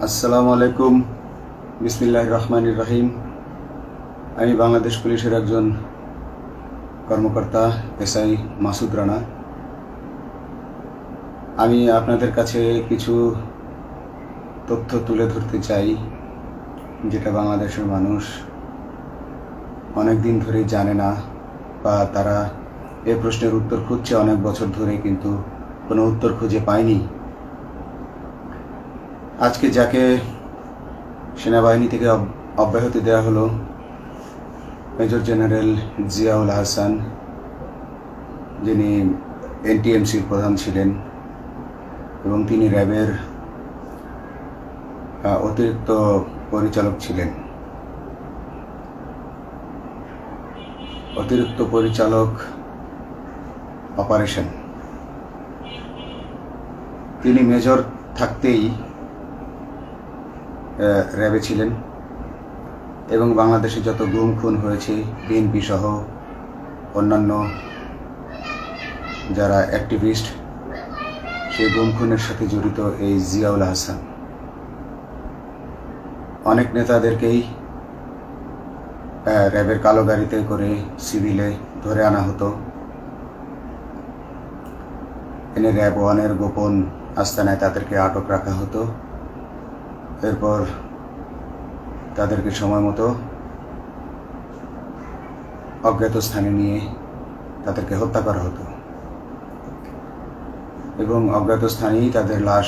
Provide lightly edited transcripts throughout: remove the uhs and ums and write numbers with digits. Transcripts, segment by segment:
আসসালামু আলাইকুম। বিসমিল্লাহির রহমানির রহিম। আমি বাংলাদেশ পুলিশের একজন কর্মকর্তা এসআই মাসুদ রানা। আমি আপনাদের কাছে কিছু তথ্য তুলে ধরতে চাই, যেটা বাংলাদেশের মানুষ অনেক দিন ধরেই জানে না, বা তারা এ প্রশ্নের উত্তর খুঁজছে অনেক বছর ধরে, কিন্তু কোনো উত্তর খুঁজে পায়নি। আজকে যাকে সেনাবাহিনী থেকে অব্যাহতি দেওয়া হলো, মেজর জেনারেল জিয়াউল হাসান, যিনি এনটিএমসির প্রধান ছিলেন এবং তিনি র্যাবের অতিরিক্ত পরিচালক ছিলেন। অতিরিক্ত পরিচালক অপারেশন। তিনি মেজর থাকতেই র্যাবে ছিলেন এবং বাংলাদেশে যত গুম খুন হয়েছে, বিএনপি সহ অন্যান্য যারা অ্যাক্টিভিস্ট, সেই গুম খুনের সাথে জড়িত এই জিয়াউল হাসান। অনেক নেতাদেরকেই র্যাবের কালো গাড়িতে করে সিভিলে ধরে আনা হতো, এনে র্যাব ওয়ানের গোপন আস্তানায় তাদেরকে আটক রাখা হতো। এরপর তাদেরকে সময় মতো অজ্ঞাত স্থানে নিয়ে তাদেরকে হত্যা করা হতো এবং অজ্ঞাত স্থানেই তাদের লাশ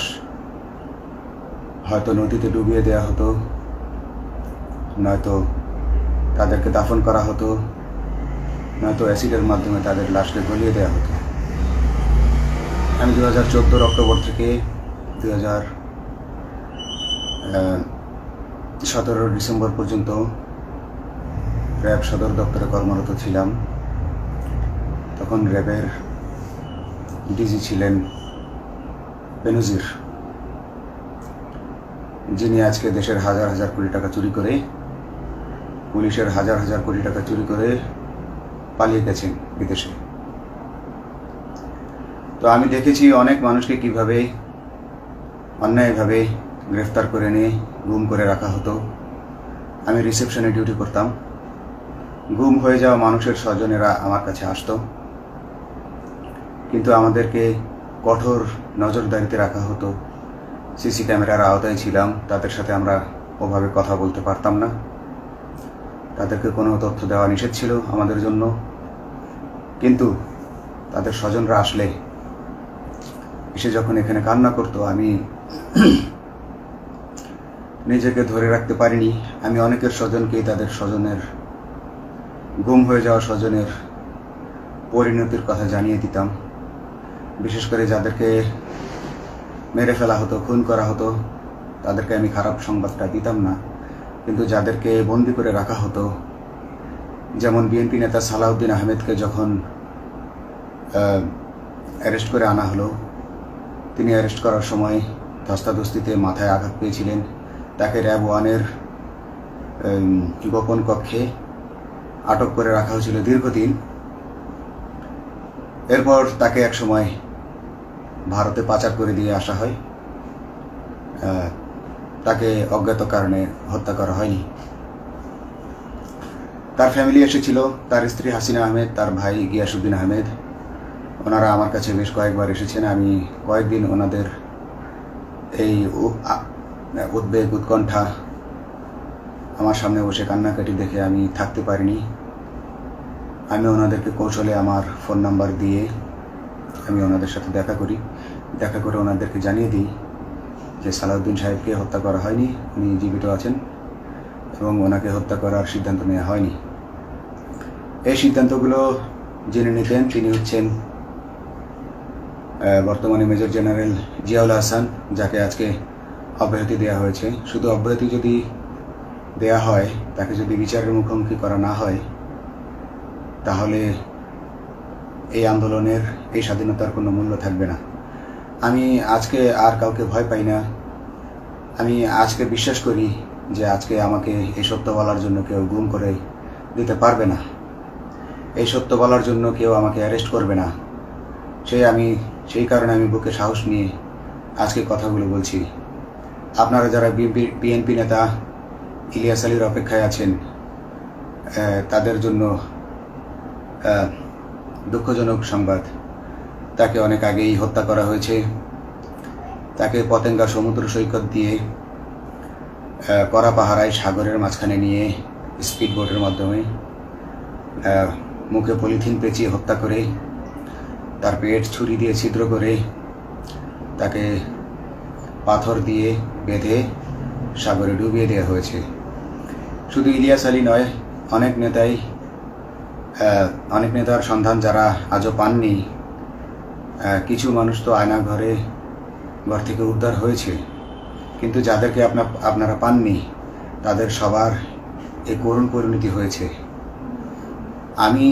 হয়তো নদীতে ডুবিয়ে দেওয়া হতো, নয়তো তাদেরকে দাফন করা হতো, নয়তো অ্যাসিডের মাধ্যমে তাদের লাশকে গলিয়ে দেওয়া হতো। আমি 2014 অক্টোবর থেকে 2017 ডিসেম্বর পর্যন্ত র্যাব সদর দপ্তরে কর্মরত ছিলাম। তখন র্যাবের ডিজি ছিলেন বেনজির, যিনি আজকে দেশের হাজার হাজার কোটি টাকা চুরি করে, পুলিশের হাজার হাজার কোটি টাকা চুরি করে পালিয়ে গেছেন বিদেশে। তো আমি দেখেছি অনেক মানুষকে কিভাবে অন্যায়ভাবে গ্রেফতার করে নিয়ে গুম করে রাখা হতো। আমি রিসেপশনে ডিউটি করতাম। গুম হয়ে যাওয়া মানুষের স্বজনেরা আমার কাছে আসতো, কিন্তু আমাদেরকে কঠোর নজরদারিতে রাখা হতো। সিসি ক্যামেরার আওতায় ছিলাম, তাদের সাথে আমরা ওভাবে কথা বলতে পারতাম না। তাদেরকে কোনো তথ্য দেওয়া নিষেধ ছিল আমাদের জন্য। কিন্তু তাদের স্বজনরা আসলে এসে যখন এখানে কান্না করতো, আমি নিজেকে ধরে রাখতে পারিনি। আমি অনেকের স্বজনকেই তাদের স্বজনের, গুম হয়ে যাওয়া স্বজনের পরিণতির কথা জানিয়ে দিতাম। বিশেষ করে যাদেরকে মেরে ফেলা হতো, খুন করা হতো, তাদেরকে আমি খারাপ সংবাদটা দিতাম না। কিন্তু যাদেরকে বন্দি করে রাখা হতো, যেমন বিএনপি নেতা সালাউদ্দিন আহমেদকে যখন অ্যারেস্ট করে আনা হলো, তিনি অ্যারেস্ট করার সময় ধস্তাধস্তিতে মাথায় আঘাত পেয়েছিলেন। তাকে র্যাব ওয়ানের গোপন কক্ষে আটক করে রাখা হয়েছিল দীর্ঘদিন। এরপর তাকে এক সময় ভারতে পাচার করে দিয়ে আসা হয়। তাকে অজ্ঞাত কারণে হত্যা করা হয়নি। তার ফ্যামিলি এসেছিল, তার স্ত্রী হাসিনা আহমেদ, তার ভাই গিয়াসউদ্দিন আহমেদ। ওনারা আমার কাছে বেশ কয়েকবার এসেছেন। আমি কয়েকদিন ওনাদের এই উদ্বেগ, উৎকণ্ঠা, আমার সামনে বসে কান্নাকাটি দেখে আমি থাকতে পারিনি। আমি ওনাদেরকে কৌশলে আমার ফোন নাম্বার দিয়ে আমি ওনাদের সাথে দেখা করে ওনাদেরকে জানিয়ে দিই যে সালাউদ্দিন সাহেবকে হত্যা করা হয়নি, উনি জীবিত আছেন এবং ওনাকে হত্যা করার সিদ্ধান্ত নেওয়া হয়নি। এই সিদ্ধান্তগুলো যিনি নিতেন তিনি হচ্ছেন বর্তমানে মেজর জেনারেল জিয়াউল হাসান, যাকে আজকে অব্যাহতি দেওয়া হয়েছে। শুধু অব্যাহতি যদি দেয়া হয়, তাকে যদি বিচারের মুখোমুখি করা না হয়, তাহলে এই আন্দোলনের, এই স্বাধীনতার কোনো মূল্য থাকবে না। আমি আজকে আর কাউকে ভয় পাই না। আমি আজকে বিশ্বাস করি যে আজকে আমাকে এই সত্য বলার জন্য কেউ গুম করে দিতে পারবে না, এই সত্য বলার জন্য কেউ আমাকে অ্যারেস্ট করবে না। সেই কারণে আমি বুকে সাহস নিয়ে আজকে কথাগুলো বলছি। আপনারা যারা বিএনপি নেতা ইলিয়াস আলীর অপেক্ষায় আছেন, তাদের জন্য দুঃখজনক সংবাদ। তাকে অনেক আগেই হত্যা করা হয়েছে। তাকে পতেঙ্গা সমুদ্র সৈকত দিয়ে কড়া পাহারায় সাগরের মাঝখানে নিয়ে স্পিড বোটের মাধ্যমে মুখে পলিথিন পেঁচিয়ে হত্যা করে, তার পেট ছুরি দিয়ে ছিদ্র করে, তাকে পাথর দিয়ে বেঁধে সাগরে ডুবিয়ে দেওয়া হয়েছে। শুধু ইলিয়াস আলী নয়, অনেক নেতার সন্ধান যারা আজও পাননি। কিছু মানুষ তো ঘর থেকে উদ্ধার হয়েছে, কিন্তু যাদেরকে আপনারা পাননি তাদের সবার এই করুণ পরিণতি হয়েছে। আমি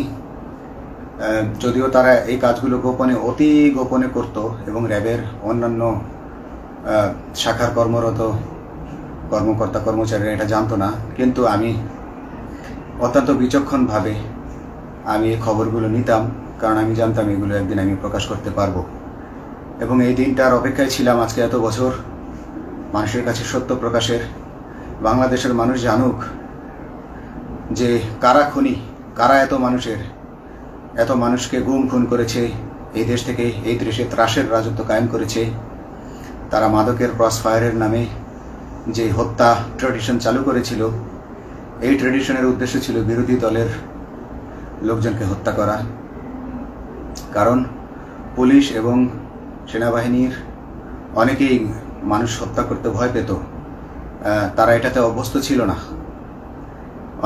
যদিও তারা এই কাজগুলো অতি গোপনে করত এবং র্যাবের অন্যান্য শাখার কর্মরত কর্মকর্তা কর্মচারীরা এটা জানতো না, কিন্তু আমি অত্যন্ত বিচক্ষণভাবে আমি এই খবরগুলো নিতাম, কারণ আমি জানতাম এগুলো একদিন আমি প্রকাশ করতে পারবো। এবং এই দিনটার অপেক্ষায় ছিলাম আজকে এত বছর, মানুষের কাছে সত্য প্রকাশের। বাংলাদেশের মানুষ জানুক যে কারা খুনি, কারা এত মানুষকে গুম খুন করেছে, এই দেশ থেকে এই দেশে ত্রাসের রাজত্ব কায়েম করেছে। তারা মাদকের ক্রস ফায়ারের নামে যে হত্যা ট্র্যাডিশন চালু করেছিল, এই ট্র্যাডিশনের উদ্দেশ্য ছিল বিরোধী দলের লোকজনকে হত্যা করা। কারণ পুলিশ এবং সেনাবাহিনীর অনেকেই মানুষ হত্যা করতে ভয় পেত, তারা এটাতে অভ্যস্ত ছিল না।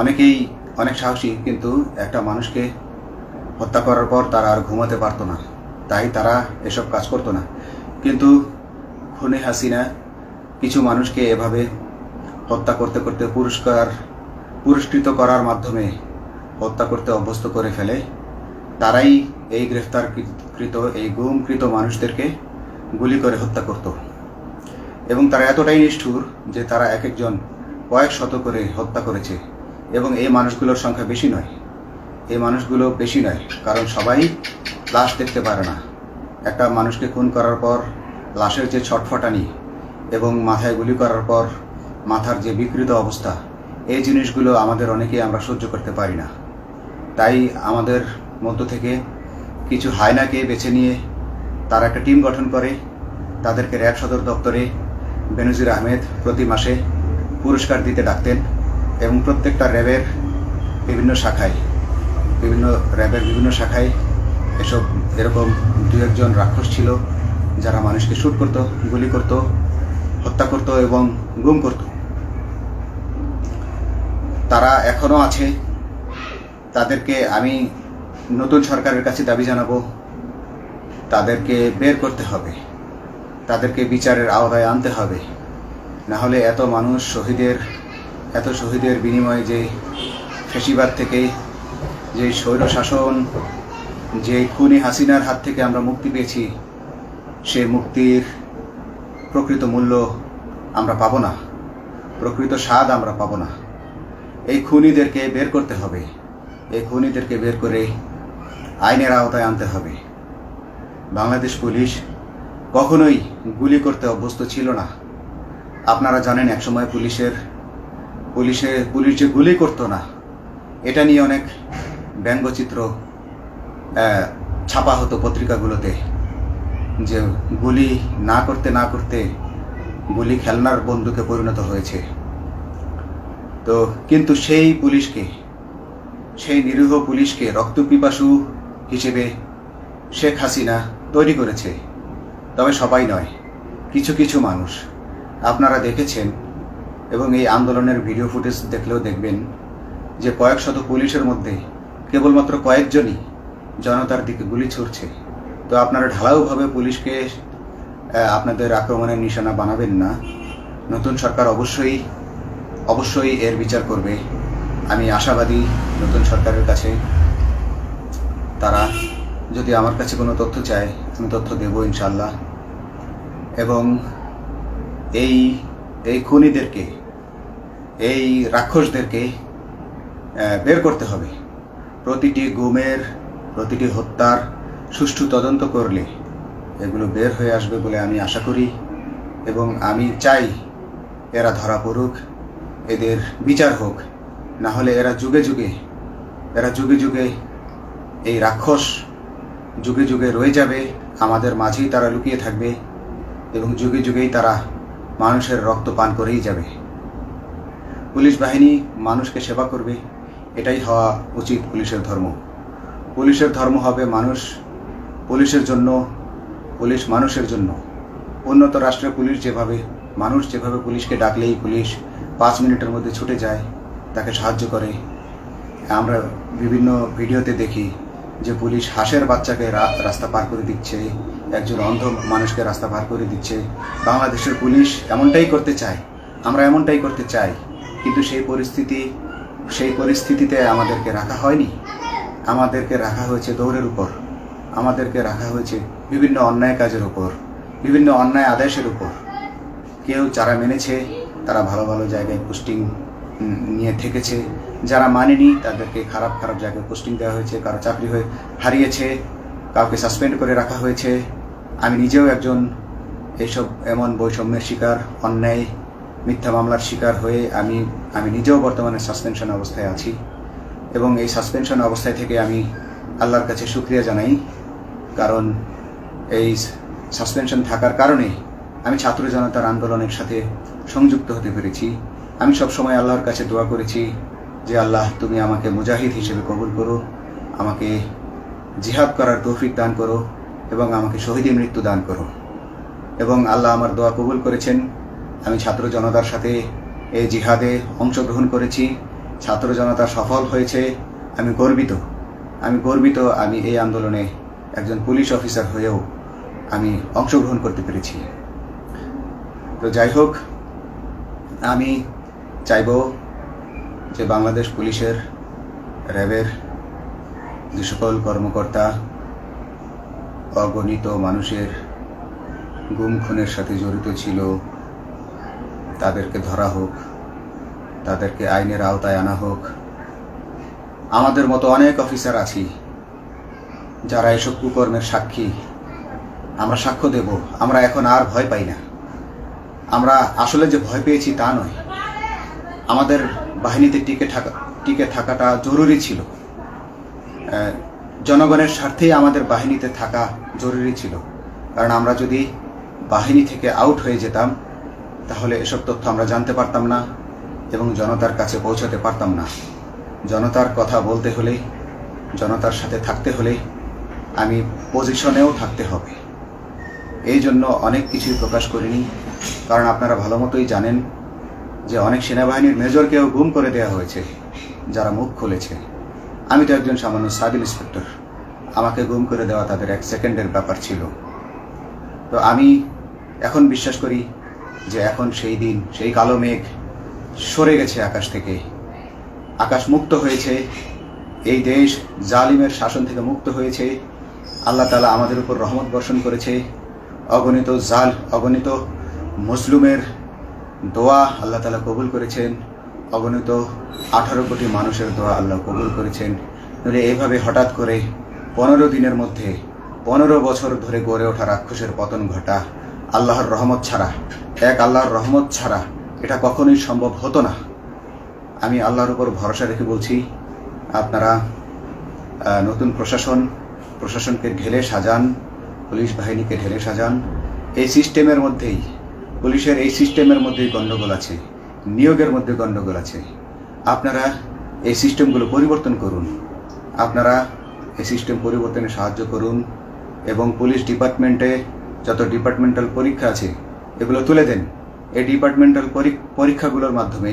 অনেকেই অনেক সাহসী, কিন্তু একটা মানুষকে হত্যা করার পর তারা আর ঘুমাতে পারতো না, তাই তারা এসব কাজ করতো না। কিন্তু খুনে হাসিনা কিছু মানুষকে এভাবে হত্যা করতে করতে পুরস্কৃত করার মাধ্যমে হত্যা করতে অভ্যস্ত করে ফেলে। তারাই এই গ্রেফতারকৃত এই গুমকৃত মানুষদেরকে গুলি করে হত্যা করত। এবং তারা এতটাই নিষ্ঠুর যে তারা এক একজন কয়েক শত করে হত্যা করেছে। এবং এই মানুষগুলোর সংখ্যা বেশি নয়, কারণ সবাই লাশ দেখতে পারে না। একটা মানুষকে খুন করার পর লাশের যে ছটফটানি এবং মাথায় গুলি করার পর মাথার যে বিকৃত অবস্থা, এই জিনিসগুলো আমাদের অনেকেই আমরা সহ্য করতে পারি না। তাই আমাদের মধ্য থেকে কিছু হায়নাকে বেছে নিয়ে তারা একটা টিম গঠন করে, তাদেরকে র্যাব সদর দপ্তরে বেনজির আহমেদ প্রতি মাসে পুরস্কার দিতে ডাকতেন। এবং প্রত্যেকটা র্যাবের বিভিন্ন শাখায় এরকম দু একজন রাক্ষস ছিল যারা মানুষকে শ্যুট করত, গুলি করত, হত্যা করত এবং গুম করত। তারা এখনো আছে। তাদেরকে আমি নতুন সরকারের কাছে দাবি জানাবো, তাদেরকে বের করতে হবে, তাদেরকে বিচারের আওতায় আনতে হবে। না হলে এত শহীদের বিনিময়ে যে ফ্যাসিবাদ থেকে, যে স্বৈর শাসন, যে খুনি হাসিনার হাত থেকে আমরা মুক্তি পেয়েছি, সে মুক্তির প্রকৃত মূল্য আমরা পাবো না, প্রকৃত স্বাদ আমরা পাবো না। এই খুনিদেরকে বের করতে হবে, এই খুনিদেরকে বের করে আইনের আওতায় আনতে হবে। বাংলাদেশ পুলিশ কখনোই গুলি করতে অভ্যস্ত ছিল না। আপনারা জানেন একসময় পুলিশ যে গুলি করতো না, এটা নিয়ে অনেক ব্যঙ্গচিত্র ছাপা হতো পত্রিকাগুলোতে, যে গুলি না করতে গুলি খেলনার বন্দুকে পরিণত হয়েছে। তো কিন্তু সেই নিরীহ পুলিশকে রক্তপিপাসু হিসেবে শেখ হাসিনা তৈরি করেছে। তবে সবাই নয়, কিছু কিছু মানুষ। আপনারা দেখেছেন এবং এই আন্দোলনের ভিডিও ফুটেজ দেখলেও দেখবেন যে কয়েক শত পুলিশের মধ্যে কেবলমাত্র কয়েকজনই জনতার দিকে গুলি ছুড়ছে। তো আপনারা ঢালাওভাবে পুলিশকে আপনাদের আক্রমণের নিশানা বানাবেন না। নতুন সরকার অবশ্যই এর বিচার করবে। আমি আশাবাদী নতুন সরকারের কাছে। তারা যদি আমার কাছে কোনো তথ্য চায়, আমি তথ্য দেব ইনশাল্লাহ। এবং এই খুনিদেরকে, এই রাক্ষসদেরকে বের করতে হবে। প্রতিটি গুমের, প্রতিটি হত্যার সুষ্ঠু তদন্ত করলে এগুলো বের হয়ে আসবে বলে আমি আশা করি। এবং আমি চাই এরা ধরা পড়ুক, এদের বিচার হোক, না হলে এরা যুগে যুগে এই রাক্ষস যুগে যুগে রয়ে যাবে, আমাদের মাঝেই তারা লুকিয়ে থাকবে এবং যুগে যুগেই তারা মানুষের রক্ত পান করেই যাবে। পুলিশ বাহিনী মানুষকে সেবা করবে, এটাই হওয়া উচিত পুলিশের ধর্ম। পুলিশের ধর্ম হবে পুলিশের জন্য, পুলিশ মানুষের জন্য। উন্নত রাষ্ট্রের পুলিশ মানুষ যেভাবে পুলিশকে ডাকলেই পুলিশ 5 মিনিটের মধ্যে ছুটে যায়, তাকে সাহায্য করে। আমরা বিভিন্ন ভিডিওতে দেখি যে পুলিশ হাঁসের বাচ্চাকে রাস্তা পার করে দিচ্ছে, একজন অন্ধ মানুষকে রাস্তা পার করে দিচ্ছে। বাংলাদেশের পুলিশ এমনটাই করতে চায়, আমরা এমনটাই করতে চাই, কিন্তু সেই পরিস্থিতিতে আমাদেরকে রাখা হয়নি। আমাদেরকে রাখা হয়েছে দৌড়ের উপর, আমাদেরকে রাখা হয়েছে বিভিন্ন অন্যায় কাজের উপর, বিভিন্ন অন্যায় আদেশের উপর। কেউ যারা মেনেছে তারা ভালো ভালো জায়গায় পোস্টিং নিয়ে থেকেছে, যারা মানেনি তাদেরকে খারাপ জায়গায় পোস্টিং দেওয়া হয়েছে, কারো চাকরি হারিয়েছে, কাউকে সাসপেন্ড করে রাখা হয়েছে। আমি নিজেও একজন এমন বৈষম্যের শিকার, অন্যায় মিথ্যা মামলার শিকার হয়ে আমি নিজেও বর্তমানে সাসপেনশন অবস্থায় আছি এবং এই সাসপেনশন অবস্থায় থেকে আমি আল্লাহর কাছে শুকরিয়া জানাই, কারণ এই সাসপেনশন থাকার কারণে আমি ছাত্র জনতার আন্দোলনের সাথে সংযুক্ত হতে পেরেছি। আমি সবসময় আল্লাহর কাছে দোয়া করেছি যে আল্লাহ, তুমি আমাকে মুজাহিদ হিসেবে কবুল করো, আমাকে জিহাদ করার তৌফিক দান করো এবং আমাকে শহীদের মৃত্যু দান করো। এবং আল্লাহ আমার দোয়া কবুল করেছেন। আমি ছাত্র জনতার সাথে এই জিহাদে অংশগ্রহণ করেছি, ছাত্র জনতা সফল হয়েছে। আমি গর্বিত আমি এই আন্দোলনে একজন পুলিশ অফিসার হয়েও আমি অংশগ্রহণ করতে পেরেছি। তো যাই হোক, আমি চাইব যে বাংলাদেশ পুলিশের, র্যাবের যে সকল কর্মকর্তা অগণিত মানুষের গুম খুনের সাথে জড়িত ছিল তাদেরকে ধরা হোক, তাদেরকে আইনের আওতায় আনা হোক। আমাদের মতো অনেক অফিসার আছি যারা এসব কুকর্মের সাক্ষী, আমরা সাক্ষ্য দেব। আমরা এখন আর ভয় পাই না। আমরা আসলে যে ভয় পেয়েছি তা নয়, আমাদের বাহিনীতে টিকে থাকাটা জরুরি ছিল। জনগণের স্বার্থেই আমাদের বাহিনীতে থাকা জরুরি ছিল, কারণ আমরা যদি বাহিনী থেকে আউট হয়ে যেতাম তাহলে এসব তথ্য আমরা জানতে পারতাম না এবং জনতার কাছে পৌঁছাতে পারতাম না। জনতার কথা বলতে হলে, জনতার সাথে থাকতে হলে আমি পজিশনেও থাকতে হবে। এই জন্য অনেক কিছুই প্রকাশ করিনি, কারণ আপনারা ভালো মতোই জানেন যে অনেক সেনাবাহিনীর মেজরকেও গুম করে দেওয়া হয়েছে যারা মুখ খুলেছে। আমি তো একজন সামান্য সাব ইন্সপেক্টর, আমাকে গুম করে দেওয়া তাদের 1 সেকেন্ডের ব্যাপার ছিল। তো আমি এখন বিশ্বাস করি যে এখন সেই দিন, সেই কালো মেঘ সরে গেছে আকাশ থেকে, আকাশ মুক্ত হয়েছে, এই দেশ জালিমের শাসন থেকে মুক্ত হয়েছে। আল্লাহ তাআলা আমাদের উপর রহমত বর্ষণ করেছে। অগণিত মুসলিমের দোয়া আল্লাহ তাআলা কবুল করেছেন, অগণিত 18 কোটি মানুষের দোয়া আল্লাহ কবুল করেছেন। নইলে এইভাবে হঠাৎ করে 15 দিনের মধ্যে 15 বছর ধরে গড়ে ওঠা রাক্ষসের পতন ঘটা আল্লাহর রহমত ছাড়া এটা কখনোই সম্ভব হতো না। আমি আল্লাহর উপর ভরসা রেখে বলছি, আপনারা নতুন প্রশাসনকে ঢেলে সাজান, পুলিশ বাহিনীকে ঢেলে সাজান। এই সিস্টেমের মধ্যেই, পুলিশের এই সিস্টেমের মধ্যেই গণ্ডগোল আছে, নিয়োগের মধ্যে গণ্ডগোল আছে। আপনারা এই সিস্টেমগুলো পরিবর্তন করুন, আপনারা এই সিস্টেম পরিবর্তনে সাহায্য করুন এবং পুলিশ ডিপার্টমেন্টে যত ডিপার্টমেন্টাল পরীক্ষা আছে এগুলো তুলে দেন। এই ডিপার্টমেন্টাল পরীক্ষাগুলোর মাধ্যমে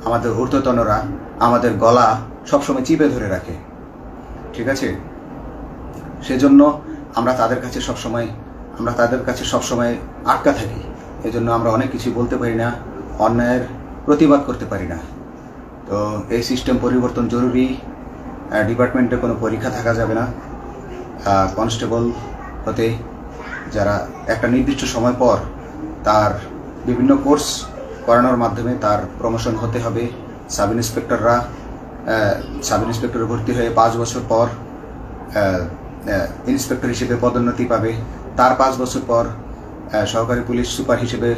আমাদের ঊর্ধ্বতনরা আমাদের গলা সবসময় চিপে ধরে রাখে, ঠিক আছে? সেজন্য আমরা তাদের কাছে সবসময় আটকা থাকি। এজন্য আমরা অনেক কিছু বলতে পারি না, অন্যায়ের প্রতিবাদ করতে পারি না। তো এই সিস্টেম পরিবর্তন জরুরি। ডিপার্টমেন্টে কোনো পরীক্ষা থাকা যাবে না। কনস্টেবল হতে যারা একটা নির্দিষ্ট সময় পর তার বিভিন্ন কোর্স করানোর মাধ্যমে তার প্রমোশন হতে হবে। সাব ইন্সপেক্টরে ভর্তি হয়ে 5 বছর পর ইন্সপেক্টর হিসেবে পদোন্নতি পাবে, তার 5 বছর পর সহকারী পুলিশ সুপার হিসেবে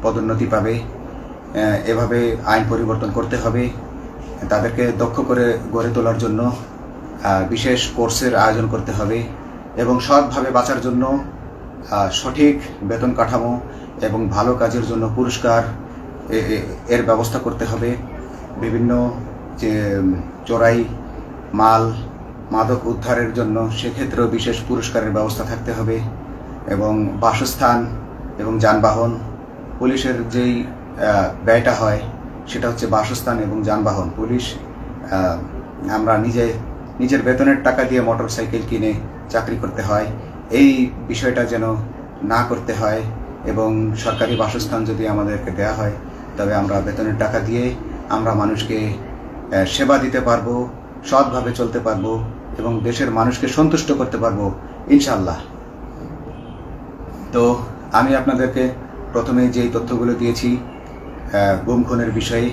পদোন্নতি পাবে। এভাবে আইন পরিবর্তন করতে হবে। তাদেরকে দক্ষ করে গড়ে তোলার জন্য বিশেষ কোর্সের আয়োজন করতে হবে এবং সৎভাবে বাঁচার জন্য সঠিক বেতন কাঠামো এবং ভালো কাজের জন্য পুরস্কার এর ব্যবস্থা করতে হবে। বিভিন্ন যে চোরাই মাল মাদক উদ্ধারের জন্য সেক্ষেত্রেও বিশেষ পুরস্কারের ব্যবস্থা থাকতে হবে এবং বাসস্থান এবং যানবাহন, পুলিশের যেই ব্যয়টা হয় সেটা হচ্ছে বাসস্থান এবং যানবাহন। পুলিশ আমরা নিজের বেতনের টাকা দিয়ে মোটরসাইকেল কিনে চাকরি করতে হয়, এই বিষয়টা যেন না করতে হয় এবং সরকারি বাসস্থান যদি আমাদেরকে দেয়া হয় তবে আমরা বেতনের টাকা দিয়ে আমরা মানুষকে সেবা দিতে পারবো, সৎভাবে চলতে পারবো এবং দেশের মানুষকে সন্তুষ্ট করতে পারবো ইনশাল্লাহ। তো আমি আপনাদেরকে প্রথমে যেই তথ্যগুলো দিয়েছি গুম খুনের বিষয়ে,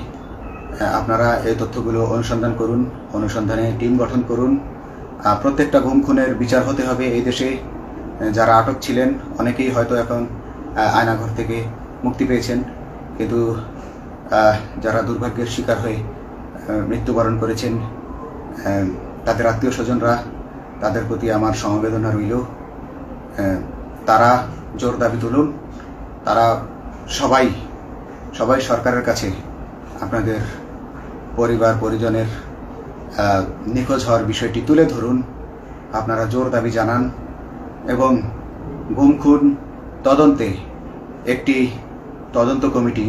আপনারা এই তথ্যগুলো অনুসন্ধান করুন, অনুসন্ধানে টিম গঠন করুন। প্রত্যেকটা গুম খুনের বিচার হতে হবে এই দেশে। যারা আটক ছিলেন অনেকেই হয়তো এখন আয়নাঘর থেকে মুক্তি পেয়েছেন, কিন্তু যারা দুর্ভাগ্যের শিকার হয়ে মৃত্যুবরণ করেছেন তাদের আত্মীয় স্বজনরা, তাদের প্রতি আমার সমবেদনা রইল। তারা জোর দাবি তুলুন, তারা সবাই সরকারের কাছে আপনাদের পরিবার পরিজনের নিখোঁজ হওয়ার বিষয়টি তুলে ধরুন, আপনারা জোর দাবি জানান এবং গুম খুন তদন্তে একটি তদন্ত কমিটি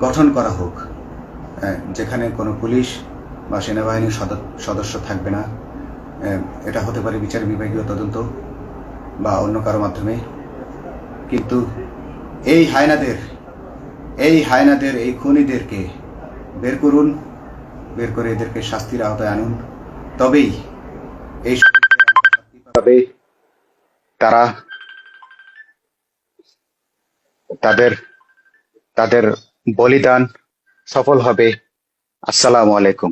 গঠন করা হোক, যেখানে কোনো পুলিশ বা সেনাবাহিনীর সদস্য থাকবে না। এটা হতে পারে বিচার বিভাগীয় তদন্ত বা অন্য কারো মাধ্যমে, কিন্তু এই হায়নাদের এই খুনিদেরকে বের করুন, বের করে এদেরকে শাস্তির আওতায় আনুন, তবেই এই তারা তাদের বলিদান সফল হবে। আসসালামু আলাইকুম।